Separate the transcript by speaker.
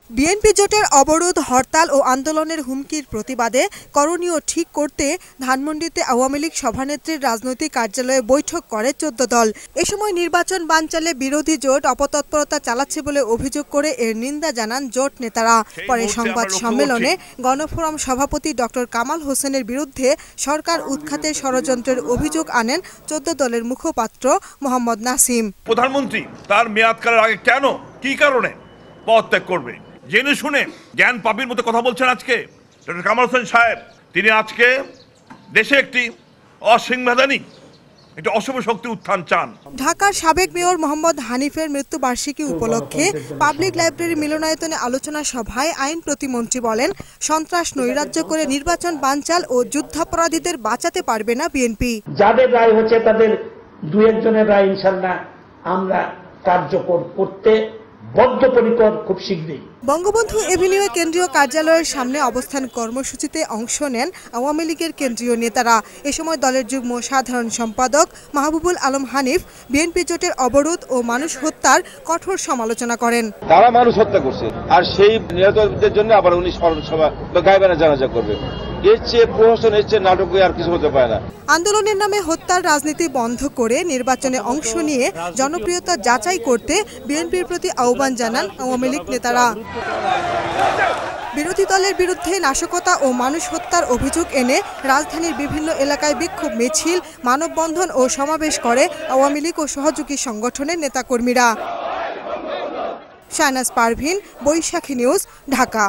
Speaker 1: BNP জোটের অবরোধ, হরতাল ও আন্দোলনের হুমকির প্রতিবাদে করণীয় ঠিক করতে ধানমন্ডিতে আওয়ামী লীগ সভানেত্রীর রাজনৈতিক কার্যালয়ে বৈঠক করে ১৪ দল। এ সময় নির্বাচন বানচালে বিরোধী জোট অপতৎপরতা চালাচ্ছে বলে অভিযোগ করে এর নিন্দা জানান জোট নেতারা। পরে সংবাদ সম্মেলনে গণফোরাম সভাপতি ডক্টর কামাল হোসেনের বিরুদ্ধে সরকার উৎখাতের ষড়যন্ত্রের অভিযোগ আনেন ১৪ দলের মুখপাত্র মোহাম্মদ নাসিম।
Speaker 2: প্রধানমন্ত্রী তার মেয়াদকালের আগে কেন, কি কারণে পদত্যাগ করবে? জেনে শুনে জ্ঞান পাপির মতো কথা বলছেন আজকে ডক্টর কামাল হোসেন সাহেব। তিনি আজকে দেশে একটি অসাংবিধানিক একটি অশুভ শক্তি উত্থান চান।
Speaker 1: ঢাকার সাবেক মেয়র মোহাম্মদ হানিফের মৃত্যুবার্ষিকী উপলক্ষে পাবলিক লাইব্রেরি মিলনায়তনে আলোচনা সভায় আইন প্রতিমন্ত্রী বলেন, সন্ত্রাস নৈরাজ্য করে নির্বাচন বানচাল ও যুদ্ধাপরাধীদের বাঁচাতে পারবে না বিএনপি।
Speaker 3: যাদের রায় হচ্ছে তাদের দু একজনের রায় ইনশাআল্লাহ আমরা কার্যকর করতে বদ্ধপরিকর খুব শীঘ্রই।
Speaker 1: বঙ্গবন্ধু এভিনিউয়ে কেন্দ্রীয় কার্যালয়ের সামনে অবস্থান কর্মসূচিতে অংশ নেন আওয়ামী লীগের কেন্দ্রীয় নেতারা। এ সময় দলের যুগ্ম সাধারণ সম্পাদক মাহবুবুল আলম হানিফ বিএনপি জোটের অবরোধ ও মানুষ হত্যার কঠোর সমালোচনা করেন।
Speaker 4: তারা মানুষ হত্যা করছে, আর সেই নিহতদের জন্য আবার উনি স্মরণসভা বা গায়বানা জানাজা করবে। এর চেয়ে প্রহসন, এর চেয়ে নাটক আর কিছু হতে পারে না।
Speaker 1: আন্দোলনের নামে হত্যার রাজনীতি বন্ধ করে নির্বাচনে অংশ নিয়ে জনপ্রিয়তা যাচাই করতে বিএনপির প্রতি আহ্বান জানান আওয়ামী লীগ নেতারা। বিরোধী দলের বিরুদ্ধে নাশকতা ও মানুষ হত্যার অভিযোগ এনে রাজধানীর বিভিন্ন এলাকায় বিক্ষোভ মিছিল, মানববন্ধন ও সমাবেশ করে আওয়ামী লীগ ও সহযোগী সংগঠনের নেতাকর্মীরা। শাহনাজ পারভীন, বৈশাখী নিউজ, ঢাকা।